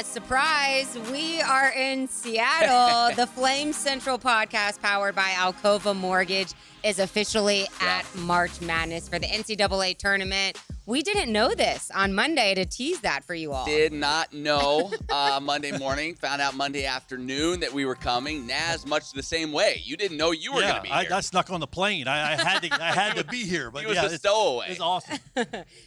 Surprise, we are in Seattle. The Flame Central podcast powered by Alcova Mortgage is officially at March Madness for the NCAA Tournament. We didn't know this on Monday to tease that for you all. Did not know Monday morning. Found out Monday afternoon that we were coming. Naz, much the same way. You didn't know you were going to be here. I snuck on the plane. I had to be here. But he was a stowaway. It's awesome.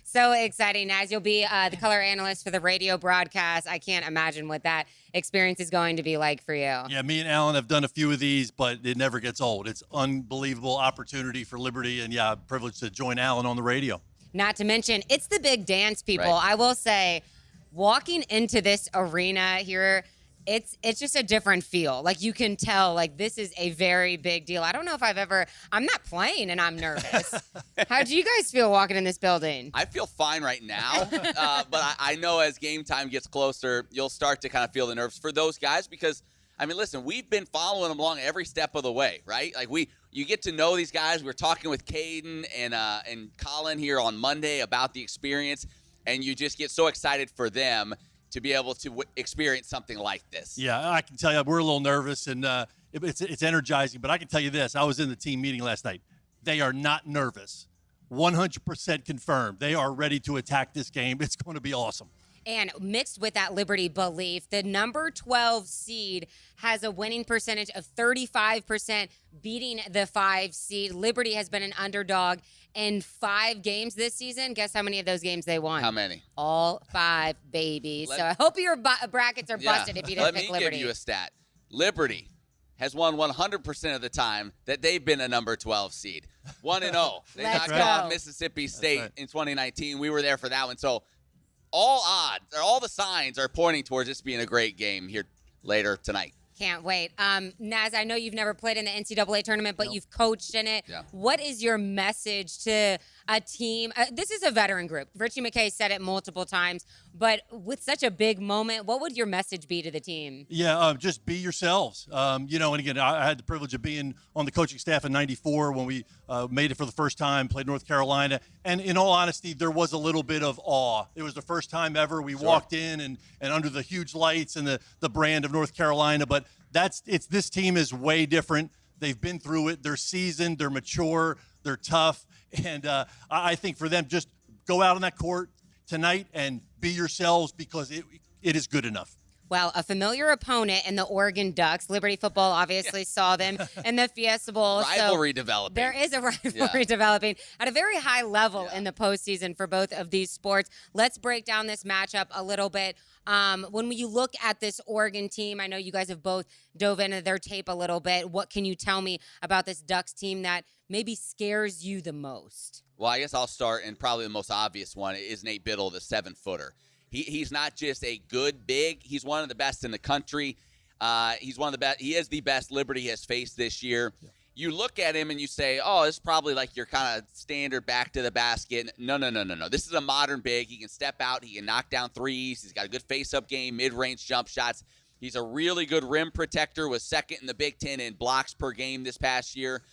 So exciting, Naz. You'll be the color analyst for the radio broadcast. I can't imagine what that experience is going to be like for you. Yeah, me and Alan have done a few of these, but it never gets old. It's unbelievable opportunity for Liberty, and privileged to join Alan on the radio. Not to mention, it's the big dance, people. Right. I will say, walking into this arena here, it's just a different feel. Like, you can tell, like, this is a very big deal. I don't know if I'm not playing and I'm nervous. How do you guys feel walking in this building? I feel fine right now, but I know as game time gets closer, you'll start to kind of feel the nerves for those guys because, I mean, listen, we've been following them along every step of the way, right? Like, you get to know these guys. We're talking with Caden and Colin here on Monday about the experience, and you just get so excited for them to be able to experience something like this. Yeah, I can tell you we're a little nervous, and it's energizing, but I can tell you this. I was in the team meeting last night. They are not nervous. 100% confirmed. They are ready to attack this game. It's going to be awesome. And mixed with that Liberty belief, the number 12 seed has a winning percentage of 35%, beating the 5 seed. Liberty has been an underdog in 5 games this season. Guess how many of those games they won? How many? All 5, baby. So I hope your brackets are busted if you didn't pick Liberty. Let me give you a stat. Liberty has won 100% of the time that they've been a number 12 seed. 1-0. They knocked off Mississippi State in 2019. We were there for that one. So all the signs are pointing towards this being a great game here later tonight. Can't wait. Naz, I know you've never played in the NCAA tournament, but you've coached in it. Yeah. What is your message to a team? This is a veteran group. Richie McKay said it multiple times, but with such a big moment, what would your message be to the team? Yeah, just be yourselves. And again, I had the privilege of being on the coaching staff in '94 when we made it for the first time, played North Carolina. And in all honesty, there was a little bit of awe. It was the first time ever we walked in and under the huge lights and the brand of North Carolina. But this team is way different. They've been through it. They're seasoned. They're mature. They're tough. And I think for them, just go out on that court tonight and be yourselves because it is good enough. Well, a familiar opponent in the Oregon Ducks. Liberty football obviously saw them in the Fiesta Bowl. Rivalry developing. There is a rivalry developing at a very high level in the postseason for both of these sports. Let's break down this matchup a little bit. When you look at this Oregon team, I know you guys have both dove into their tape a little bit. What can you tell me about this Ducks team that maybe scares you the most? Well, I guess I'll start, and probably the most obvious one is Nate Biddle, the 7-footer. He's not just a good big. He's one of the best in the country. He's one of the best. He is the best Liberty has faced this year. Yeah. You look at him and you say, oh, it's probably like your kind of standard back to the basket. No. This is a modern big. He can step out. He can knock down threes. He's got a good face-up game, mid-range jump shots. He's a really good rim protector, was second in the Big Ten in blocks per game this past year.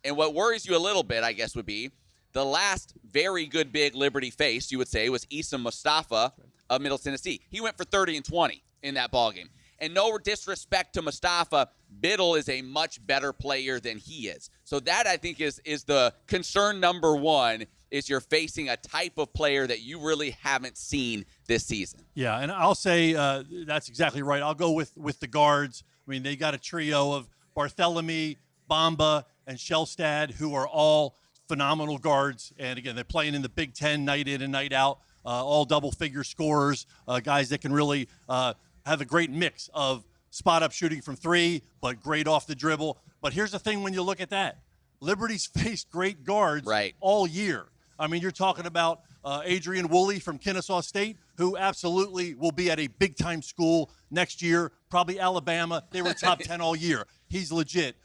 And what worries you a little bit, I guess, would be the last very good big Liberty faced, you would say, was Issa Mustafa of Middle Tennessee. He went for 30 and 20 in that ballgame. And no disrespect to Mustafa, Biddle is a much better player than he is. So that, I think, is the concern number one, is you're facing a type of player that you really haven't seen this season. Yeah, and I'll say that's exactly right. I'll go with the guards. I mean, they got a trio of Barthélemy, Bamba, and Shelstad, who are all phenomenal guards. And again, they're playing in the Big Ten night in and night out, all double-figure scorers, guys that can really have a great mix of spot-up shooting from three, but great off the dribble. But here's the thing when you look at that. Liberty's faced great guards all year. I mean, you're talking about Adrian Woolley from Kennesaw State, who absolutely will be at a big-time school next year, probably Alabama. They were top 10 all year. He's legit.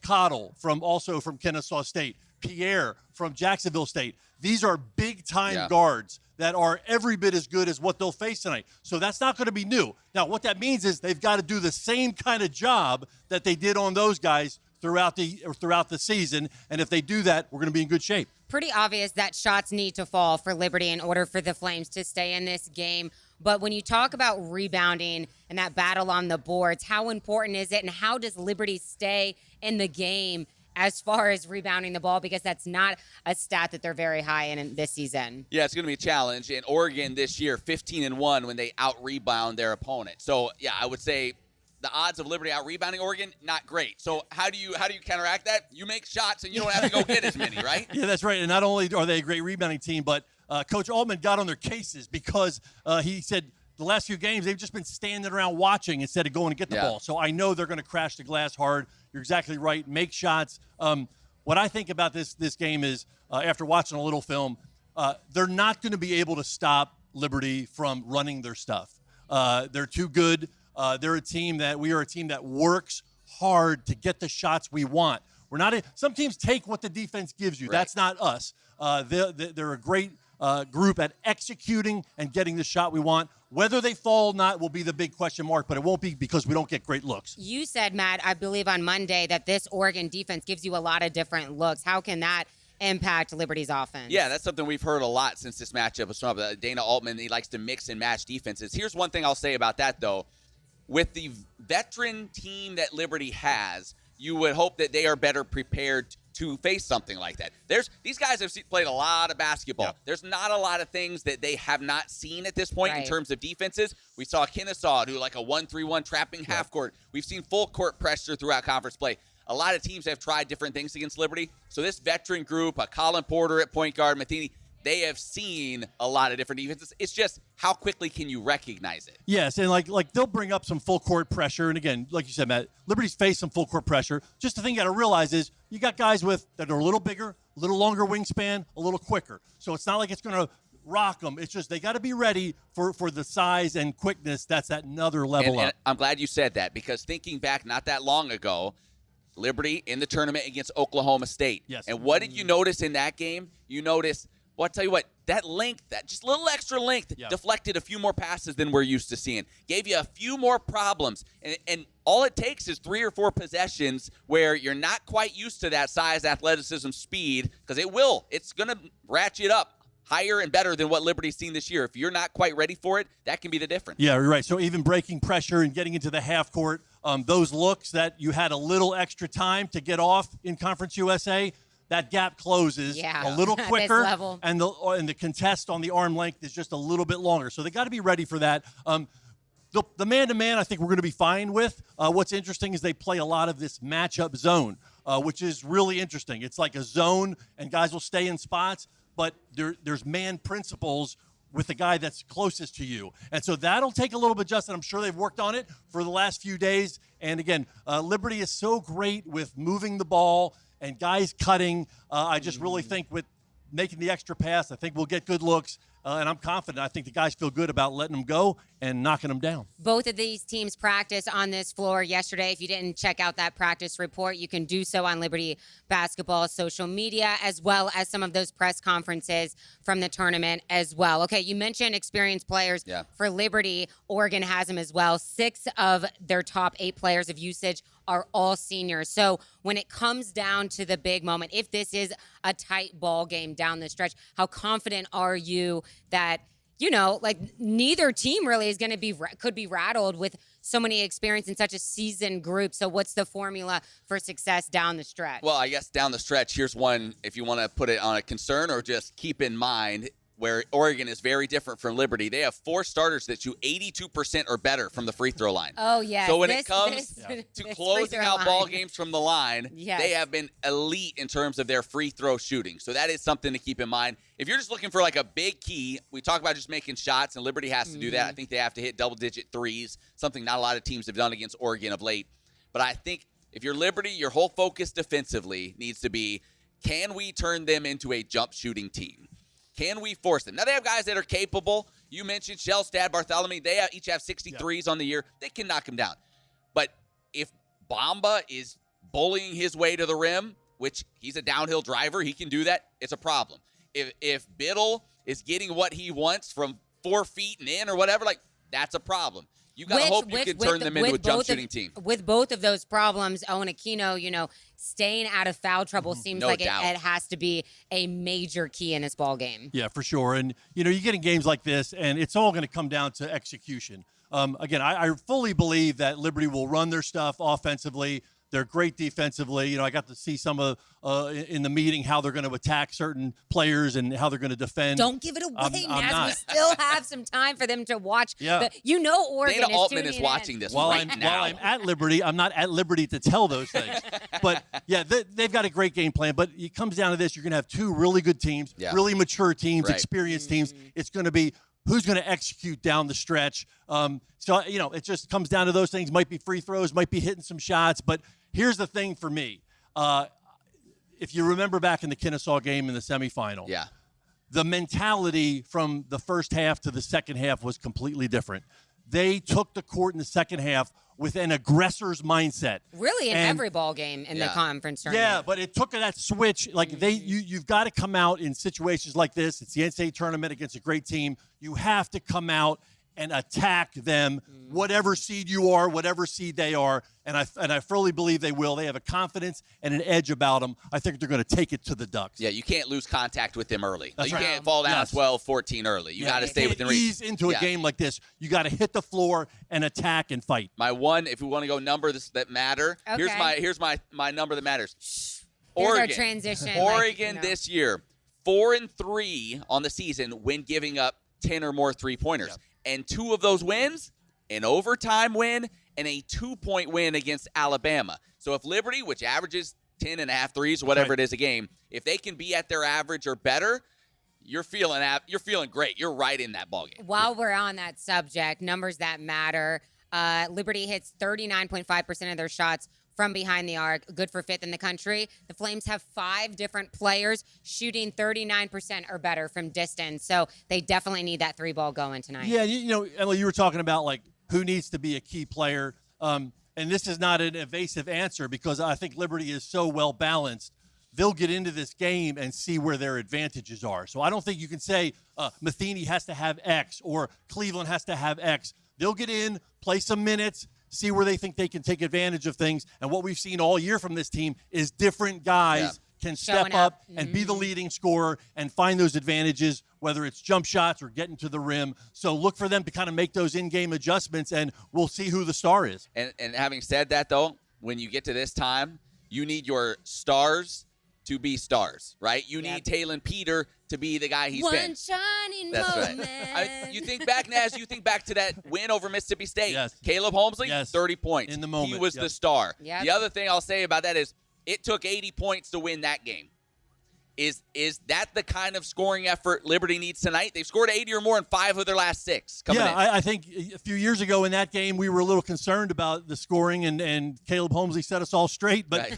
Cottle also from Kennesaw State. Pierre from Jacksonville State. These are big-time guards that are every bit as good as what they'll face tonight. So that's not going to be new. Now, what that means is they've got to do the same kind of job that they did on those guys throughout the season, and if they do that, we're going to be in good shape. Pretty obvious that shots need to fall for Liberty in order for the Flames to stay in this game. But when you talk about rebounding and that battle on the boards, how important is it, and how does Liberty stay in the game as far as rebounding the ball? Because that's not a stat that they're very high in this season. Yeah, it's going to be a challenge. And Oregon this year, 15-1 when they out-rebound their opponent. So, yeah, I would say the odds of Liberty out-rebounding Oregon, not great. So how do you counteract that? You make shots and you don't have to go get as many, right? Yeah, that's right. And not only are they a great rebounding team, but Coach Altman got on their cases because he said the last few games they've just been standing around watching instead of going to get the ball. So I know they're going to crash the glass hard. You're exactly right. Make shots. What I think about this game is, after watching a little film, they're not going to be able to stop Liberty from running their stuff. They're too good. We are a team that works hard to get the shots we want. Some teams take what the defense gives you. Right. That's not us. They're a great group at executing and getting the shot we want. Whether they fall or not will be the big question mark, but it won't be because we don't get great looks. You said, Matt, I believe on Monday, that this Oregon defense gives you a lot of different looks. How can that impact Liberty's offense? Yeah, that's something we've heard a lot since this matchup was from Dana Altman. He likes to mix and match defenses. Here's one thing I'll say about that, though. With the veteran team that Liberty has, you would hope that they are better prepared to face something like that. These guys have played a lot of basketball. Yeah. There's not a lot of things that they have not seen at this point in terms of defenses. We saw Kennesaw do like a 1-3-1 trapping half court. We've seen full court pressure throughout conference play. A lot of teams have tried different things against Liberty. So this veteran group, Colin Porter at point guard, Matheny, they have seen a lot of different defenses. It's just how quickly can you recognize it? Yes, and like they'll bring up some full court pressure. And again, like you said, Matt, Liberty's faced some full court pressure. Just the thing you got to realize is you got guys that are a little bigger, a little longer wingspan, a little quicker. So it's not like it's going to rock them. It's just they got to be ready for the size and quickness. That's that another level up. And I'm glad you said that, because thinking back not that long ago, Liberty in the tournament against Oklahoma State. Yes. And what did you notice in that game? You noticed, well, I'll tell you what, that length, that just little extra length, deflected a few more passes than we're used to seeing. Gave you a few more problems. And all it takes is 3 or 4 possessions where you're not quite used to that size, athleticism, speed, because it's going to ratchet up higher and better than what Liberty's seen this year. If you're not quite ready for it, that can be the difference. Yeah, you're right. So even breaking pressure and getting into the half court, those looks that you had a little extra time to get off in Conference USA, that gap closes a little quicker, and the contest on the arm length is just a little bit longer. So they got to be ready for that. The man-to-man, I think we're going to be fine with. What's interesting is they play a lot of this matchup zone, which is really interesting. It's like a zone, and guys will stay in spots, but there's man principles with the guy that's closest to you. And so that'll take a little bit, Justin. I'm sure they've worked on it for the last few days. And again, Liberty is so great with moving the ball and guys cutting. I just really think with making the extra pass, I think we'll get good looks. And I'm confident. I think the guys feel good about letting them go and knocking them down. Both of these teams practiced on this floor yesterday. If you didn't check out that practice report, you can do so on Liberty Basketball social media, as well as some of those press conferences from the tournament as well. Okay, you mentioned experienced players for Liberty. Oregon has them as well. 6 of their top 8 players of usage are all seniors. So when it comes down to the big moment, if this is a tight ball game down the stretch, how confident are you that, neither team really is going to could be rattled with so many experience in such a seasoned group? So what's the formula for success down the stretch? Well, I guess down the stretch, here's one, if you want to put it on a concern or just keep in mind, where Oregon is very different from Liberty. They have 4 starters that shoot 82% or better from the free throw line. Oh, yeah. So when it comes to closing out ball games from the line, they have been elite in terms of their free throw shooting. So that is something to keep in mind. If you're just looking for like a big key, we talk about just making shots, and Liberty has to do that. I think they have to hit double-digit threes, something not a lot of teams have done against Oregon of late. But I think if you're Liberty, your whole focus defensively needs to be, can we turn them into a jump shooting team? Can we force them? Now, they have guys that are capable. You mentioned Shellstad, Bartholomew. They each have 63s on the year. They can knock them down. But if Bamba is bullying his way to the rim, which he's a downhill driver, he can do that, it's a problem. If Biddle is getting what he wants from 4 feet and in or whatever, that's a problem. You got to hope you can turn them into a jump shooting team. With both of those problems, Owen Aquino, staying out of foul trouble seems like it has to be a major key in this ball game. Yeah, for sure. And, you get in games like this, and it's all going to come down to execution. Again, I fully believe that Liberty will run their stuff offensively. They're great defensively. I got to see some of in the meeting how they're going to attack certain players and how they're going to defend. Don't give it away, Naz. We still have some time for them to watch. Yeah. Oregon Dana Altman is watching this now. While I'm at Liberty, I'm not at liberty to tell those things. But, yeah, they've got a great game plan. But it comes down to this. You're going to have two really good teams, really mature teams, experienced teams. It's going to be who's going to execute down the stretch. It just comes down to those things. Might be free throws, might be hitting some shots. But here's the thing for me. If you remember back in the Kennesaw game in the semifinal, the mentality from the first half to the second half was completely different. They took the court in the second half with an aggressor's mindset. Really, in every ball game in the conference tournament. Yeah, but it took that switch. Like you've got to come out in situations like this. It's the NCAA tournament against a great team. You have to come out and attack them, whatever seed you are, whatever seed they are, and I fully believe they will. They have a confidence and an edge about them. I think they're going to take it to the Ducks. Yeah, you can't lose contact with them early. That's you right. can't fall down 12-14 early. You got to stay within reach. Ease into a game like this. You got to hit the floor and attack and fight. My one, if we want to go numbers that matter, here's my number that matters. Oregon. Here's our transition. Oregon this year, 4-3 on the season when giving up 10 or more three-pointers. Yep. And two of those wins, an overtime win and a 2-point win against Alabama. So if Liberty, which averages 10.5 threes, whatever it is a game, if they can be at their average or better, you're feeling great. You're right in that ballgame. While we're on that subject, numbers that matter, Liberty hits 39.5% of their shots from behind the arc, good for fifth in the country. The Flames have 5 different players shooting 39% or better from distance, so they definitely need that 3-ball going tonight. Yeah, Emily, you were talking about who needs to be a key player, and this is not an evasive answer because I think Liberty is so well balanced. They'll get into this game and see where their advantages are. So I don't think you can say Matheny has to have X or Cleveland has to have X. They'll get in, play some minutes, see where they think they can take advantage of things. And what we've seen all year from this team is different guys can step up and be the leading scorer and find those advantages, whether it's jump shots or getting to the rim. So look for them to kind of make those in-game adjustments, and we'll see who the star is. And having said that, though, when you get to this time, you need your stars to be stars, right? You need Talon Peter to be the guy he's been. One shining That's moment. Right. You think back, Naz, you think back to that win over Mississippi State. Yes. Caleb Holmesley, Yes. 30 points. In the moment. He was the star. Yep. The other thing I'll say about that is it took 80 points to win that game. Is that the kind of scoring effort Liberty needs tonight? They've scored 80 or more in 5 of their last 6 coming in. I think a few years ago in that game, we were a little concerned about the scoring, and Caleb Holmesley set us all straight. But,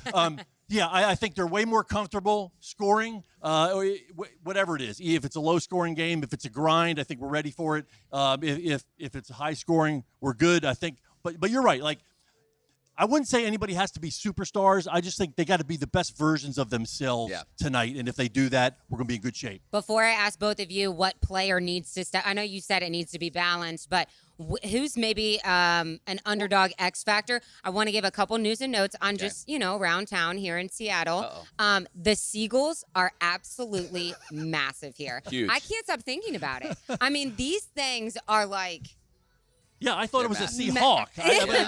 I think they're way more comfortable scoring, whatever it is. If it's a low-scoring game, if it's a grind, I think we're ready for it. If it's a high-scoring, we're good, I think. But you're right. I wouldn't say anybody has to be superstars. I just think they got to be the best versions of themselves tonight. And if they do that, we're going to be in good shape. Before I ask both of you what player needs to step, I know you said it needs to be balanced, but who's maybe an underdog X factor? I want to give a couple news and notes on just, around town here in Seattle. The Seagulls are absolutely massive here. Huge. I can't stop thinking about it. I mean, these things are like... Yeah, I thought it was a Seahawk.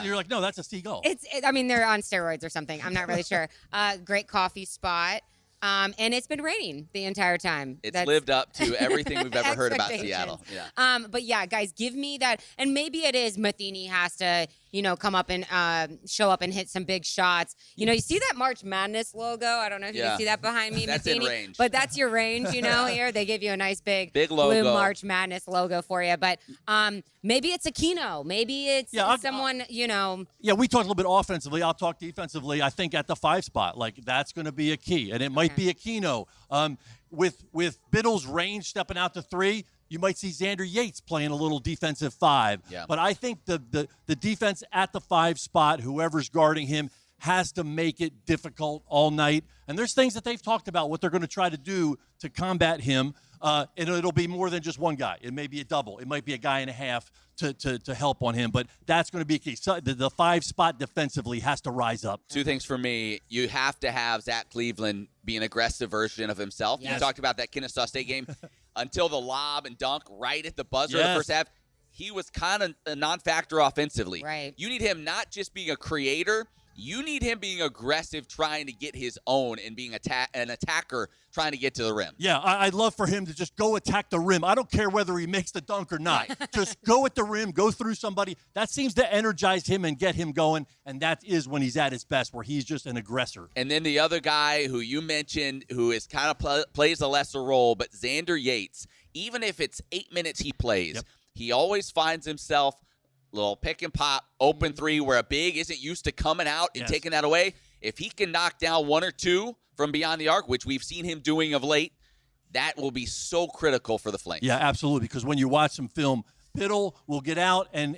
You're like, no, that's a seagull. They're on steroids or something. I'm not really sure. Great coffee spot. And it's been raining the entire time. It's lived up to everything we've ever heard about Seattle. Yeah. But yeah, guys, give me that. And maybe it is Matheny has to, come up and show up and hit some big shots. You see that March Madness logo? I don't know if you can see that behind me, That's Matheny. in range. But that's your range, here. They give you a nice big logo. blue March Madness logo for you. But maybe it's Aquino. Maybe it's someone, Yeah, we talked a little bit offensively. I'll talk defensively. I think at the 5 spot, that's going to be a key. And it might be Aquino. With Biddle's range stepping out to 3, you might see Xander Yates playing a little defensive 5. Yeah. But I think the defense at the 5 spot, whoever's guarding him, has to make it difficult all night. And there's things that they've talked about, what they're going to try to do to combat him. And it'll be more than just one guy. It may be a double. It might be a guy and a half to help on him. But that's going to be key. So the 5 spot defensively has to rise up. 2 things for me. You have to have Zach Cleveland be an aggressive version of himself. Yes. You talked about that Kennesaw State game. Until the lob and dunk right at the buzzer Yes. of the first half, he was kind of a non-factor offensively. Right. You need him not just being a creator. You need him being aggressive, trying to get his own, and being an attacker trying to get to the rim. Yeah, I'd love for him to just go attack the rim. I don't care whether he makes the dunk or not. Just go at the rim, go through somebody. That seems to energize him and get him going, and that is when he's at his best, where he's just an aggressor. And then the other guy who you mentioned, who is kind of plays a lesser role, but Xander Yates, even if it's 8 minutes he plays, he always finds himself little pick and pop, open 3 where a big isn't used to coming out and taking that away. If he can knock down 1 or 2 from beyond the arc, which we've seen him doing of late, that will be so critical for the Flames. Yeah, absolutely, because when you watch some film, Biddle will get out and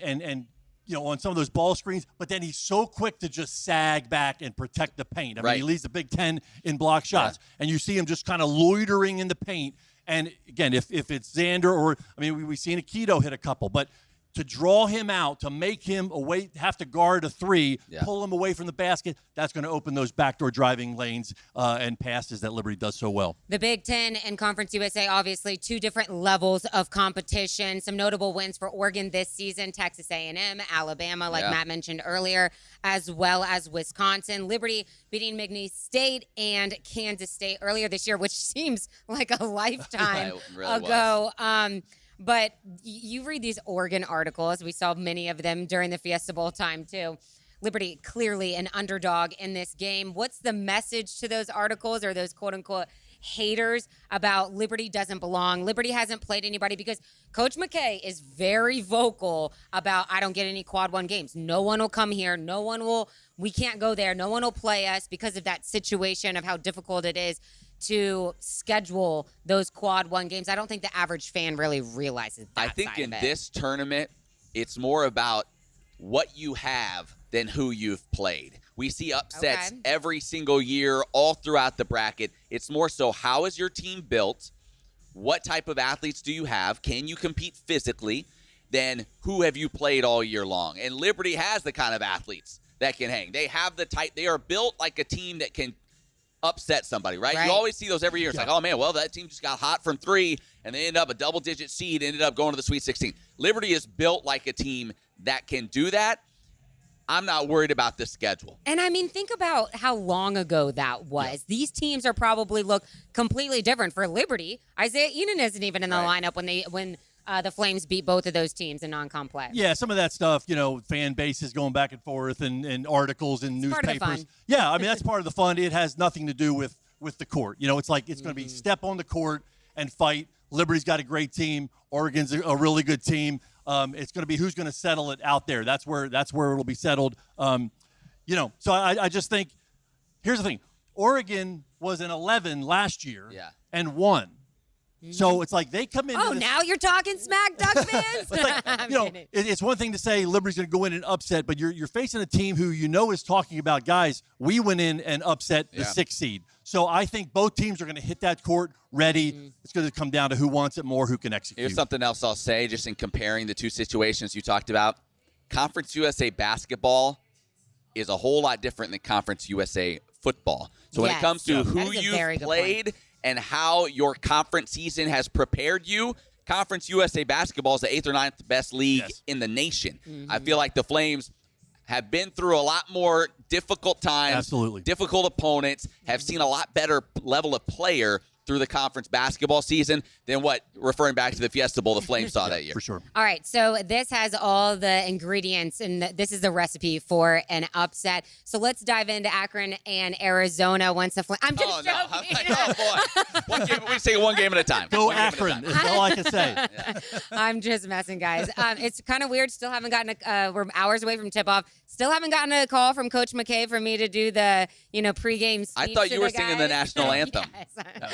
on some of those ball screens, but then he's so quick to just sag back and protect the paint. I mean, he leads the Big Ten in block shots, and you see him just kind of loitering in the paint. And, again, if it's Xander or, I mean, we've seen Akito hit a couple, but to draw him out, to make him have to guard a 3, pull him away from the basket, that's going to open those backdoor driving lanes and passes that Liberty does so well. The Big Ten and Conference USA, obviously 2 different levels of competition. Some notable wins for Oregon this season: Texas A&M, Alabama, like Matt mentioned earlier, as well as Wisconsin. Liberty beating McNeese State and Kansas State earlier this year, which seems like a lifetime ago. But you read these Oregon articles. We saw many of them during the Fiesta Bowl time, too. Liberty clearly an underdog in this game. What's the message to those articles or those quote-unquote haters about Liberty doesn't belong? Liberty hasn't played anybody because Coach McKay is very vocal about, I don't get any quad 1 games. No one will come here. We can't go there. No one will play us because of that situation of how difficult it is to schedule those quad 1 games. I don't think the average fan really realizes that. I think in this tournament, it's more about what you have than who you've played. We see upsets every single year, all throughout the bracket. It's more so, how is your team built? What type of athletes do you have? Can you compete physically? Then who have you played all year long? And Liberty has the kind of athletes that can hang. They have the type. They are built like a team that can upset somebody, right? You always see those every year. It's like, oh, man, well, that team just got hot from 3, and they ended up a double-digit seed, ended up going to the Sweet 16. Liberty is built like a team that can do that. I'm not worried about the schedule. And, I mean, think about how long ago that was. These teams are probably look completely different. For Liberty, Isaiah Enon isn't even in the lineup when the Flames beat both of those teams in non-con play. Yeah, some of that stuff, fan bases going back and forth and articles and newspapers. Part of the fun. Yeah, I mean, that's part of the fun. It has nothing to do with the court. It's like it's going to be step on the court and fight. Liberty's got a great team. Oregon's a really good team. It's going to be who's going to settle it out there. That's where it'll be settled. So I just think, here's the thing. Oregon was an 11 last year and won. So it's like they come in. Oh, now you're talking smack, Duck fans? It's one thing to say Liberty's going to go in and upset, but you're facing a team who is talking about, guys, we went in and upset the 6th seed. So I think both teams are going to hit that court ready. It's going to come down to who wants it more, who can execute. Here's something else I'll say, just in comparing the 2 situations you talked about. Conference USA basketball is a whole lot different than Conference USA football. So when it comes to who you've played and how your conference season has prepared you, Conference USA basketball is the 8th or 9th best league in the nation. I feel like the Flames have been through a lot more difficult times, difficult opponents, have seen a lot better level of player through the conference basketball season than what, referring back to the Fiesta Bowl, the Flames saw that year. For sure. All right, so this has all the ingredients, and this is the recipe for an upset. So let's dive into Akron and Arizona once the Flames. I'm just joking. Oh, boy. We say one game at a time. Go Akron is all I can say. I'm just messing, guys. It's kind of weird. Still haven't gotten we're hours away from tip-off. Still haven't gotten a call from Coach McKay for me to do the, pregame speech. I thought you were singing the national anthem.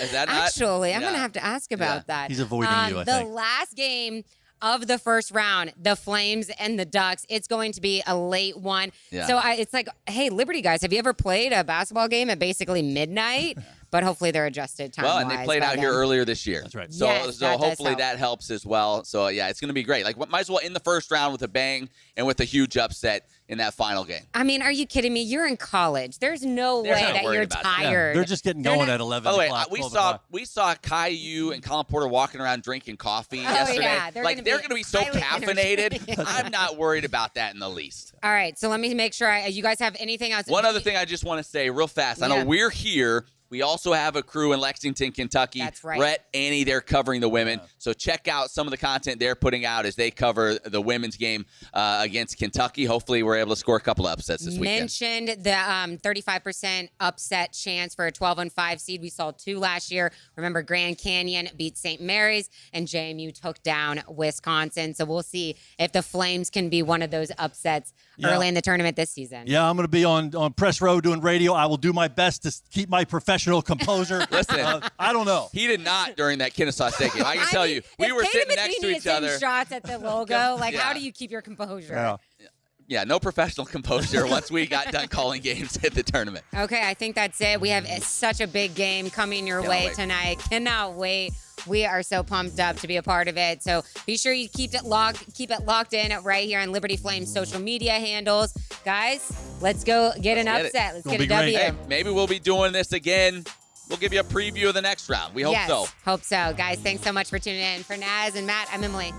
Is that not? Actually, I'm going to have to ask about that. He's avoiding you, I think. The last game of the first round, the Flames and the Ducks, it's going to be a late one. So it's like, hey, Liberty guys, have you ever played a basketball game at basically midnight? but hopefully they're adjusted time. Well, and they played out here earlier this year. That's right. So, Yes, so that does hopefully help. that helps as well. So, yeah, it's going to be great. Like, might as well end the first round with a bang and with a huge upset in that final game. I mean, are you kidding me? You're in college. There's no They're way not that worried you're about it. tired. They're just getting They're going not- at 11 By the way, o'clock. we 12 saw o'clock. we saw Caillou and Colin Porter walking around drinking coffee yesterday. yeah, they're like gonna they're be going to be so highly caffeinated. energetic. I'm not worried about that in the least. All right, so let me make sure you guys have anything else. One other thing I just want to say real fast. I know Yeah. we're here. We also have a crew in Lexington, Kentucky. That's right. Brett, Annie, they're covering the women. So check out some of the content they're putting out as they cover the women's game against Kentucky. Hopefully we're able to score a couple of upsets this weekend. Mentioned the 35% upset chance for a 12-5 seed. We saw 2 last year. Remember, Grand Canyon beat St. Mary's, and JMU took down Wisconsin. So we'll see if the Flames can be one of those upsets early in the tournament this season. Yeah, I'm going to be on press row doing radio. I will do my best to keep my professional composure. Listen, I don't know. He did not during that Kennesaw State game. I can tell you, we if were Kata sitting next to Matheny each is hitting other. shots at the logo. Like, Yeah. how do you keep your composure? Yeah. Yeah, no professional composure once we got done calling games at the tournament. Okay, I think that's it. We have such a big game coming your Cannot way wait. tonight. Cannot wait. We are so pumped up to be a part of it. So be sure you keep it locked in right here on Liberty Flames social media handles. Guys, let's go get an Let's get it. upset. Let's Gonna get a be great. W. Hey, maybe we'll be doing this again. We'll give you a preview of the next round. We hope yes, so. hope so. Guys, thanks so much for tuning in. For Naz and Matt, I'm Emily.